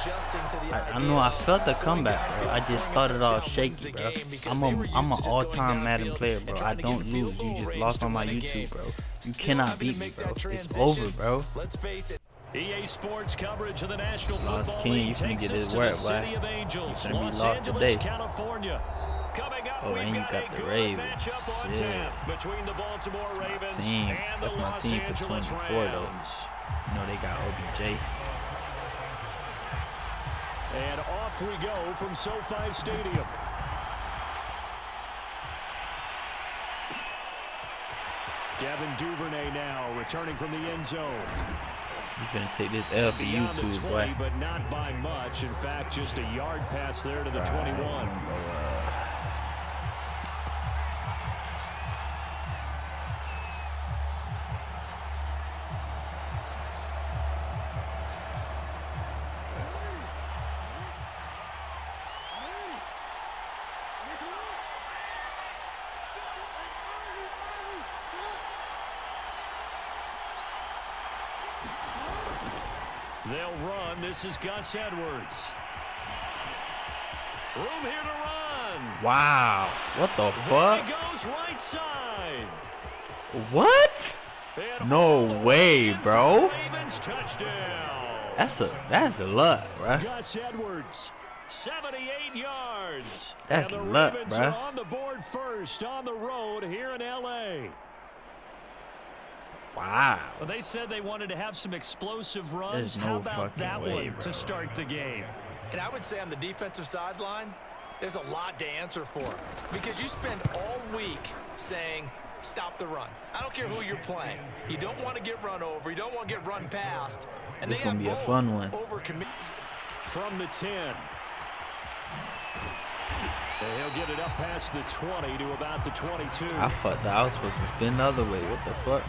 I know I felt the comeback, bro. I just started off shaky, bro. I'm an all-time Madden player, bro. I don't lose. You just lost on my YouTube, bro. You cannot beat me, bro. It's over, bro. EA Sports coverage of the National Lost Football King, you League finna takes get us his to work, the City boy. of Angels, You finna be Los lost Angeles, today. California. Coming up, Oh, we've and you got got a the good Ravens. matchup on tap between the Baltimore Ravens Team. and the That's my Los team for Angeles 24, though. Rams. You know they got OBJ. And off we go from SoFi Stadium. Devin Duvernay now returning from the end zone. He's gonna take this L for Beyond the YouTube, 20, boy. but not by much. In fact, just a yard pass there to the 21. They'll run. This is Gus Edwards. Room here to run. Wow. What the fuck? He goes right side. What? And No way, bro. Ravens touchdown. That's a lot, bro. Gus Edwards, 78 yards. That's and the luck, Ravens bruh. are on the board first on the road here in L.A. Wow. Well, they said they wanted to have some explosive runs. There's no How about fucking that way, one bro. to start the game? And I would say on the defensive sideline, there's a lot to answer for. Because you spend all week saying, stop the run. I don't care who you're playing. You don't want to get run over. You don't want to get run past. And This they gonna have be a both fun one. overcommit. From the 10. And he'll get it up past the 20 to about the 22. I fucked that. I was supposed to spin the other way. What the fuck?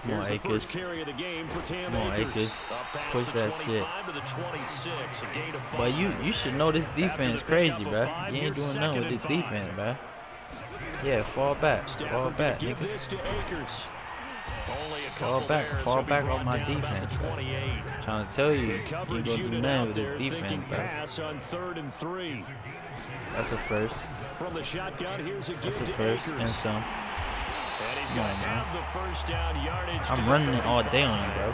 Here's the Akers. first carry of the game for Cam Come on, Akers. Akers. Up past Push the that 25 to the 26. A gain of 5. But you should know this After defense the crazy, pickup of bro. 5, You ain't here's doing nothing with second this and 5. defense, bro. Yeah, fall back. Fall Stafford back, give nigga. this to Akers. Only a Fall couple back. there, Fall so he'll back be on brought my down about defense, the bro. 28. Trying to tell you, you Coverage gonna do unit nothing out with there this thinking defense, bro. pass on 3rd and 3. That's a first. From the shotgun, here's a give That's a to first and Akers. some. And he's Come going to on, man. have the first down yardage. to I'm the running it all 35. day on you, bro.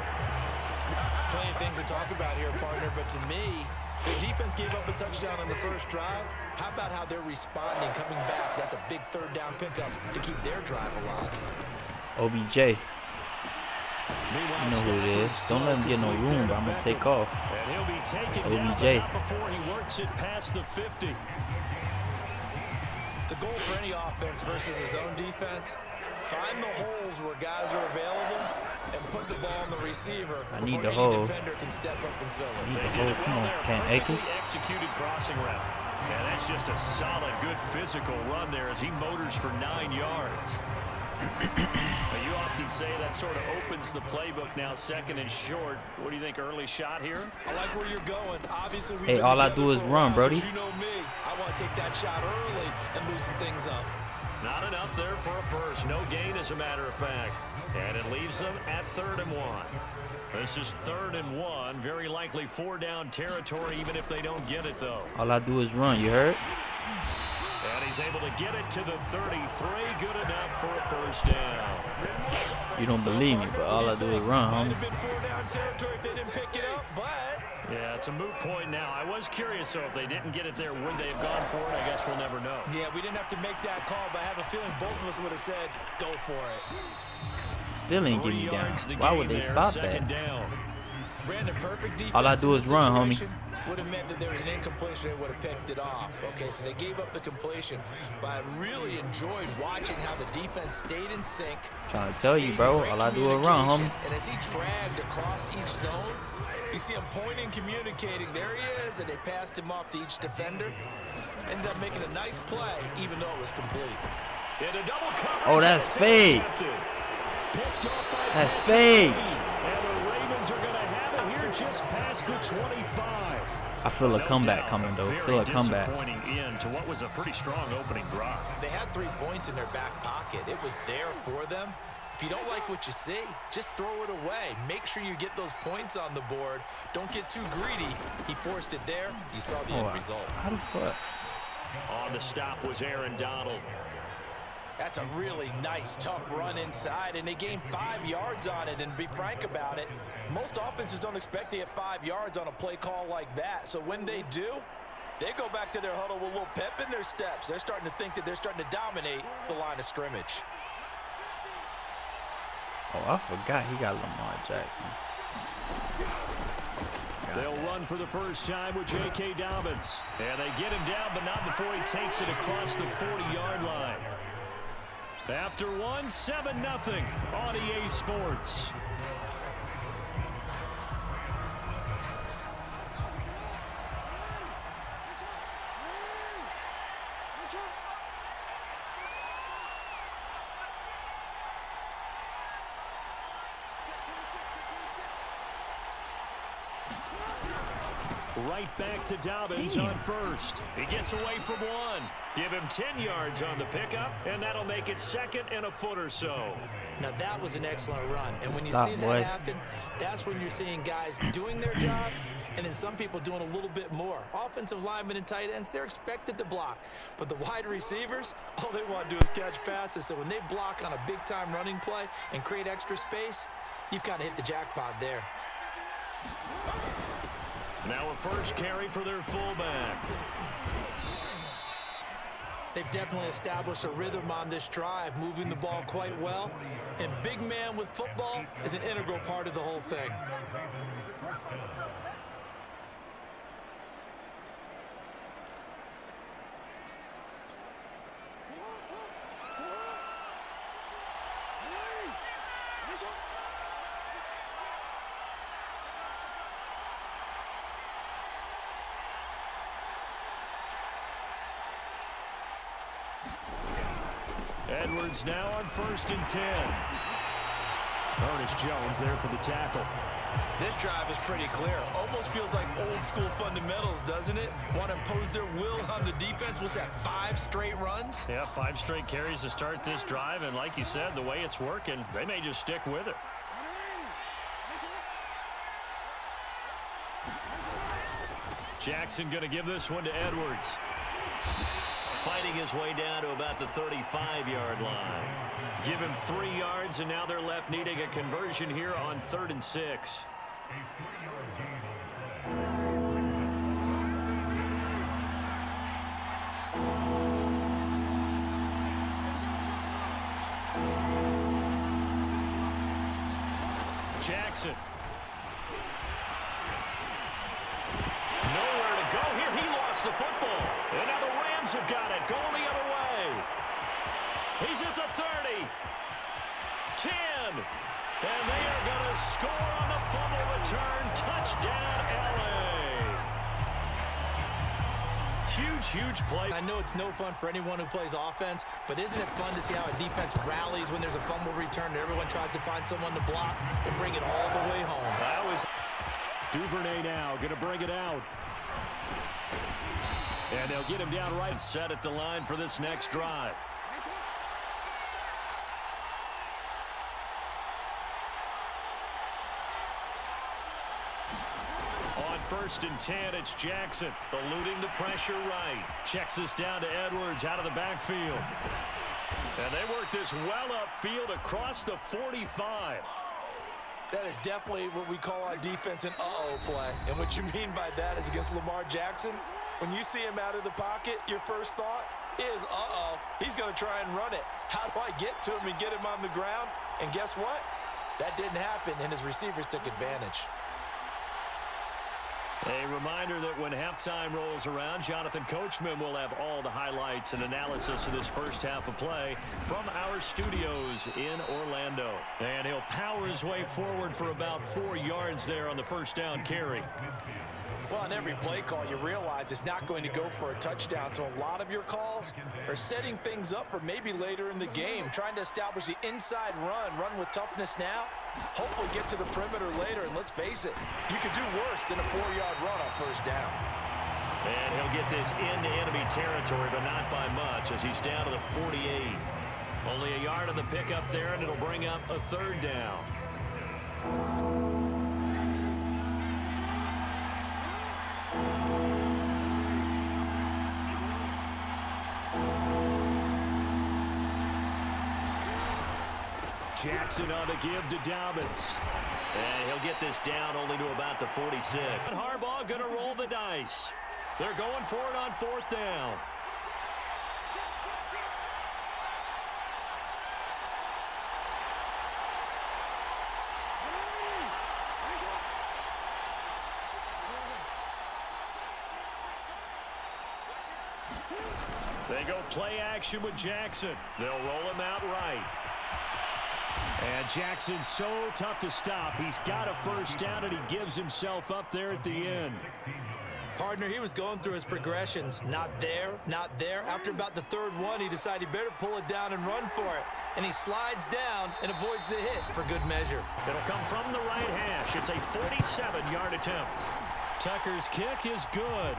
Plenty of things to talk about here, partner. But to me, the defense gave up a touchdown on the first drive. How about how they're responding, coming back? That's a big 3rd down pickup to keep their drive alive. OBJ. Meanwhile, You know who it is. Don't let him get no room, but I'm going to take off. And he'll be taken down, but OBJ. not before he works it past the 50. The goal for any offense versus his own defense, find the holes where guys are available and put the ball on the receiver. I need before the any hole. defender can step up and fill it. Need the They hole. did it Come well on, there. Cam Akers. Perfectly executed crossing route. And that's just a solid, good physical run there as he motors for 9 yards. But you often say that sort of opens the playbook now, 2nd and short. What do you think, early shot here? I like where you're going. Obviously, we've Hey, been all I together do is for a run, while, Brody. but you know me. I want to take that shot early and loosen things up. Not enough there for a first. No gain, as a matter of fact. And it leaves them at 3rd and 1. This is 3rd and 1. Very likely 4-down territory, even if they don't get it, though. All I do is run, you heard? And he's able to get it to the 33. Good enough for a first down. You don't believe me, but all I do is run, Might homie. have been 4-down territory if they didn't pick it up, but Yeah, it's a moot point now. I was curious, so if they didn't get it there, would they have gone for it? I guess we'll never know. yeah, we didn't have to make that call, but I have a feeling both of us would have said, go for it. Still ain't 3 get me down. yards the Why game would they there, stop 2nd that? down. Brandon, perfect defense. All I do in is this run, homie. situation would have meant that there was an incompletion. They would have picked it off. Okay, so they gave up the completion, but I really enjoyed watching how the defense stayed in sync. Trying to tell you, stayed bro. in great All I do is run, homie. communication, And as he dragged across each zone, you see him pointing, communicating. There he is, and they passed him off to each defender. Ended up making a nice play, even though it was complete. Into double coverage. Oh, that's It's fake. intercepted. Picked up by That's Patrick fake. Lee. And the Dolphins are going to have it here just past the 25. I feel a comeback coming, though. I feel a comeback. Disappointing end to what was a pretty strong opening drive. They had 3 points in their back pocket. It was there for them. If you don't like what you see, just throw it away. Make sure you get those points on the board. Don't get too greedy. He forced it there. You saw the end result. How the fuck? On the stop was Aaron Donald. That's a really nice, tough run inside, and they gained 5 yards on it. And to be frank about it, most offenses don't expect to get 5 yards on a play call like that. So when they do, they go back to their huddle with a little pep in their steps. They're starting to think that they're starting to dominate the line of scrimmage. Oh, I forgot he got Lamar Jackson. They'll run for the first time with J.K. Dobbins. And they get him down, but not before he takes it across the 40-yard line. After 7-0 on EA Sports. Right back to Dobbins on first. He gets away from 1. Give him 10 yards on the pickup, and that'll make it 2nd and a foot or so. Now, that was an excellent run. And when you see that happen, that's when you're seeing guys doing their job and then some people doing a little bit more. Offensive linemen and tight ends, they're expected to block. But the wide receivers, all they want to do is catch passes. So when they block on a big-time running play and create extra space, you've kind of hit the jackpot there. Now a first carry for their fullback. They've definitely established a rhythm on this drive, moving the ball quite well. And big man with football is an integral part of the whole thing. Edwards now on 1st and 10. Ernest Jones there for the tackle. This drive is pretty clear. Almost feels like old school fundamentals, doesn't it? Want to impose their will on the defense. What's that, 5 straight runs? Yeah, 5 straight carries to start this drive. And like you said, the way it's working, they may just stick with it. Jackson going to give this one to Edwards. Fighting his way down to about the 35-yard line. Give him 3 yards, and now they're left needing a conversion here on 3rd and 6. Jackson. Nowhere to go here. He lost the football. And now the Rams have got it. Going the other way. He's at the 30. 10. And they are going to score on the fumble return. Touchdown, LA. Huge play. I know it's no fun for anyone who plays offense, but isn't it fun to see how a defense rallies when there's a fumble return and everyone tries to find someone to block and bring it all the way home? That was Duvernay now going to bring it out. And they'll get him down right, set at the line for this next drive. On 1st and 10, it's Jackson eluding the pressure right. Checks this down to Edwards out of the backfield. And they work this well upfield across the 45. That is definitely what we call our defense an uh-oh play. And what you mean by that is against Lamar Jackson, when you see him out of the pocket, your first thought is, uh-oh, he's going to try and run it. How do I get to him and get him on the ground? And guess what? That didn't happen, and his receivers took advantage. A reminder that when halftime rolls around, Jonathan Coachman will have all the highlights and analysis of this first half of play from our studios in Orlando. And he'll power his way forward for about 4 yards there on the first down carry. Well, on every play call, you realize it's not going to go for a touchdown, so a lot of your calls are setting things up for maybe later in the game, trying to establish the inside run with toughness now, hopefully get to the perimeter later, and let's face it, you could do worse than a 4-yard run on first down. And he'll get this into enemy territory, but not by much, as he's down to the 48. Only a yard on the pickup there, and it'll bring up a third down. Jackson on the give to Dobbins. And he'll get this down only to about the 46. And Harbaugh going to roll the dice. They're going for it on fourth down. They go play action with Jackson. They'll roll him out right. And Jackson's so tough to stop. He's got a first down, and he gives himself up there at the end. Partner, he was going through his progressions. Not there, not there. After about the third one, he decided he better pull it down and run for it. And he slides down and avoids the hit for good measure. It'll come from the right hash. It's a 47-yard attempt. Tucker's kick is good.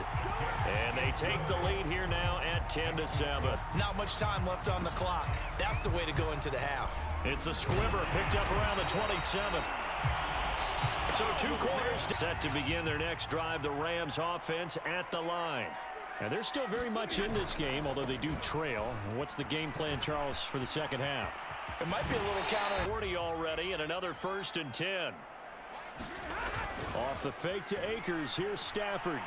And they take the lead here now at 10-7. Not much time left on the clock. That's the way to go into the half. It's a squibber picked up around the 27. So 2 quarters set to begin their next drive. The Rams offense at the line. And they're still very much in this game, although they do trail. What's the game plan, Charles, for the second half? It might be a little counter. 40 already and another 1st and 10. Off the fake to Akers. Here's Stafford.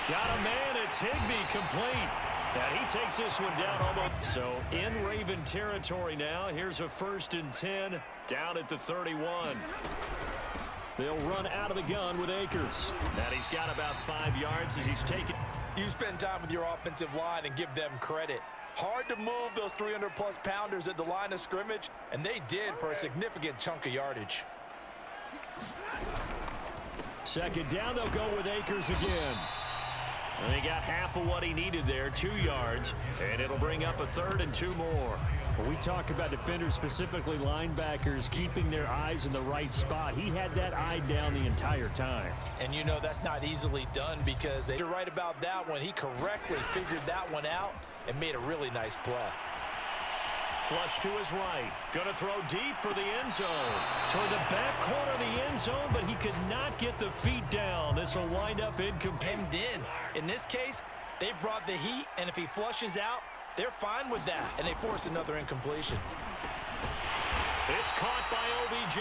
Got a man. It's Higbee complete. And he takes this one down almost. So in Raven territory now. Here's a 1st and 10 down at the 31. They'll run out of the gun with Akers. And he's got about 5 yards as he's taken. You spend time with your offensive line and give them credit. Hard to move those 300-plus pounders at the line of scrimmage, and they did for a significant chunk of yardage. Second down, they'll go with Akers again. And he got half of what he needed there, 2 yards, and it'll bring up a 3rd and 2 more. When we talk about defenders, specifically linebackers, keeping their eyes in the right spot, he had that eye down the entire time. And you know that's not easily done because you're right about that one. He correctly figured that one out and made a really nice play. Flush to his right. Going to throw deep for the end zone. Toward the back corner of the end zone, but he could not get the feet down. This will wind up incomplete. Hemmed in. In this case, they brought the heat, and if he flushes out, they're fine with that, and they force another incompletion. It's caught by OBJ.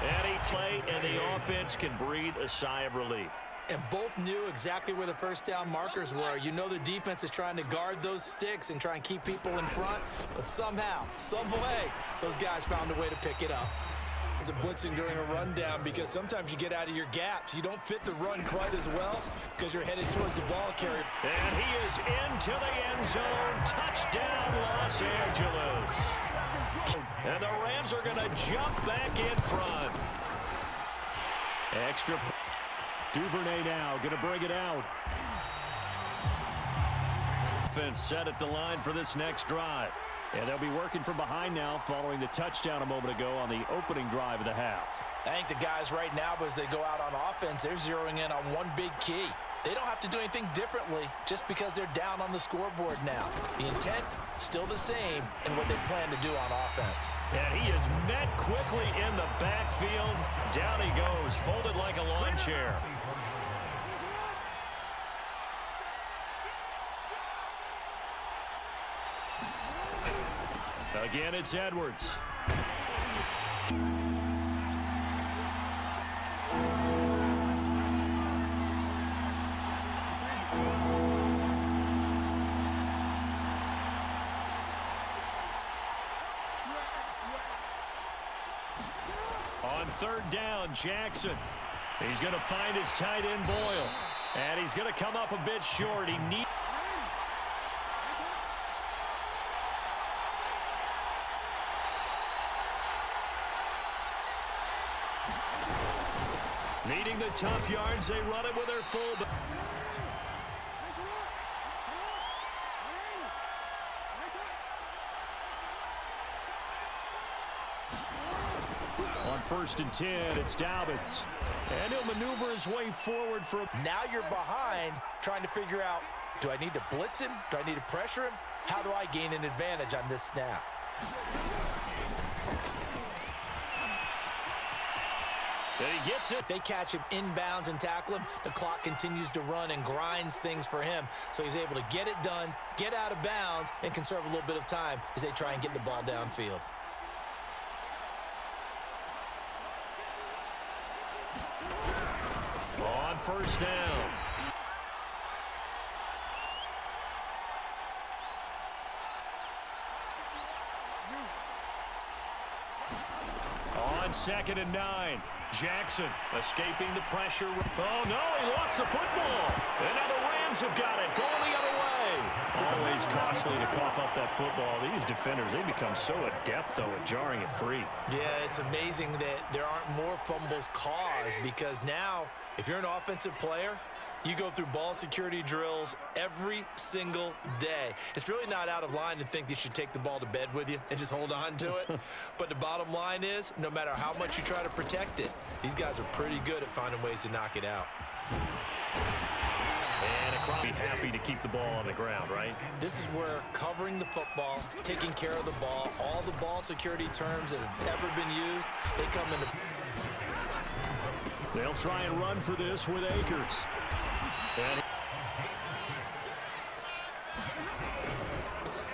And he play, and the offense can breathe a sigh of relief. And both knew exactly where the first down markers were. You know the defense is trying to guard those sticks and try and keep people in front, but somehow, some way, those guys found a way to pick it up. It's a blitzing during a rundown because sometimes you get out of your gaps. You don't fit the run quite as well because you're headed towards the ball carrier. And he is into the end zone. Touchdown, Los Angeles. And the Rams are going to jump back in front. Extra. Duvernay now going to bring it out. Offense set at the line for this next drive. And they'll be working from behind now following the touchdown a moment ago on the opening drive of the half. I think the guys right now, as they go out on offense, they're zeroing in on one big key. They don't have to do anything differently just because they're down on the scoreboard now. The intent, still the same in what they plan to do on offense. And he is met quickly in the backfield. Down he goes, folded like a lawn chair. Again, it's Edwards. On third down, Jackson. He's going to find his tight end, Boyle. And he's going to come up a bit short. He needs... Needing the tough yards, they run it with their fullback. On 1st and 10, it's Dobbins. And he'll maneuver his way forward for... Now you're behind, trying to figure out, do I need to blitz him? Do I need to pressure him? How do I gain an advantage on this snap? And he gets it. They catch him inbounds and tackle him. The clock continues to run and grinds things for him. So he's able to get it done, get out of bounds, and conserve a little bit of time as they try and get the ball downfield. On 1st down. On 2nd and 9. Jackson escaping the pressure. Oh, no, he lost the football. And now the Rams have got it. Going the other way. Always costly to cough up that football. These defenders, they become so adept, though, at jarring it free. Yeah, it's amazing that there aren't more fumbles caused because now, if you're an offensive player, you go through ball security drills every single day. It's really not out of line to think you should take the ball to bed with you and just hold on to it. But the bottom line is, no matter how much you try to protect it, these guys are pretty good at finding ways to knock it out. And a crowd be happy to keep the ball on the ground, right? This is where covering the football, taking care of the ball, all the ball security terms that have ever been used, they come into... They'll try and run for this with Akers. And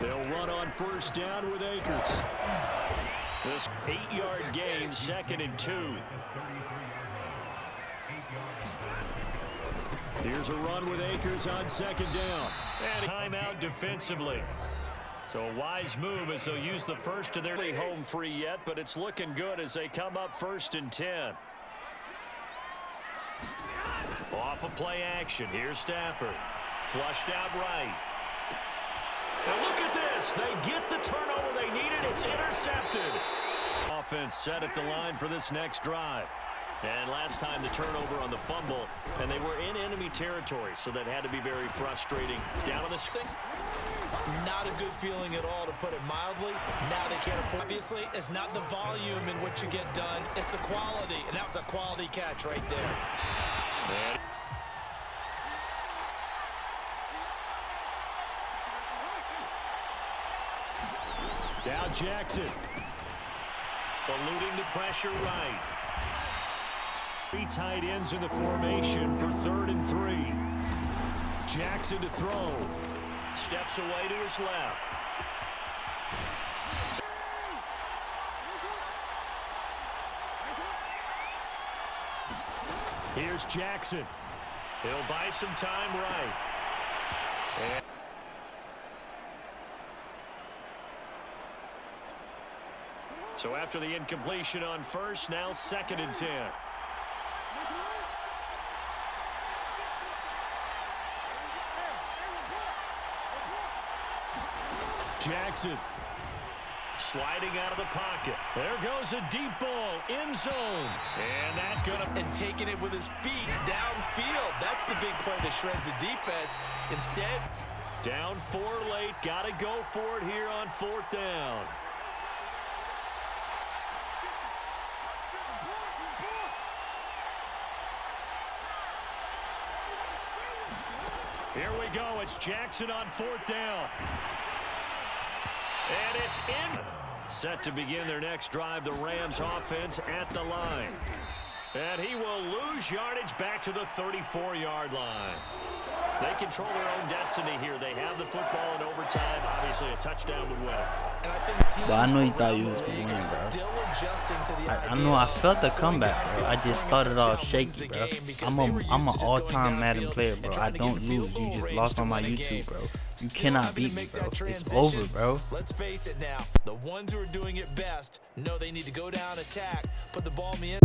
they'll run on 1st down with Akers. This 8-yard gain, 2nd and 2. Here's a run with Akers on 2nd down. And timeout defensively. So a wise move as they'll use the first to their home free yet, but it's looking good as they come up 1st and 10. Off of play action. Here's Stafford. Flushed out right. Now look at this. They get the turnover they needed. It's intercepted. Offense set at the line for this next drive. And last time the turnover on the fumble, and they were in enemy territory, so that had to be very frustrating. Down on the stick. Not a good feeling at all, to put it mildly. Now they can't afford. Obviously, it's not the volume in which you get done. It's the quality, and that was a quality catch right there. And now Jackson. Eluding the pressure right. 3 tight ends in the formation for 3rd and 3. Jackson to throw. Steps away to his left. Here's Jackson. He'll buy some time right. And so after the incompletion on 1st, now 2nd and 10. Jackson sliding out of the pocket. There goes a deep ball, end zone. And that gonna... And taking it with his feet downfield. That's the big play that shreds the defense. Instead... Down 4 late. Got to go for it here on 4th down. Here we go. It's Jackson on 4th down. And it's in. Set to begin their next drive, the Rams offense at the line. And he will lose yardage back to the 34-yard line. They control their own destiny here. They have the football in overtime. Obviously, a touchdown would win. And I think teams But I know you thought you was going to win, bro. still adjusting to the I know I felt the comeback, bro. I just started off shaky, bro. I'm an all-time Madden player, bro. I don't lose. You just lost on my YouTube, bro. You cannot beat me, bro. It's over, bro. Let's face it now. The ones who are doing it best know they need to go down, attack, put the ball in the end.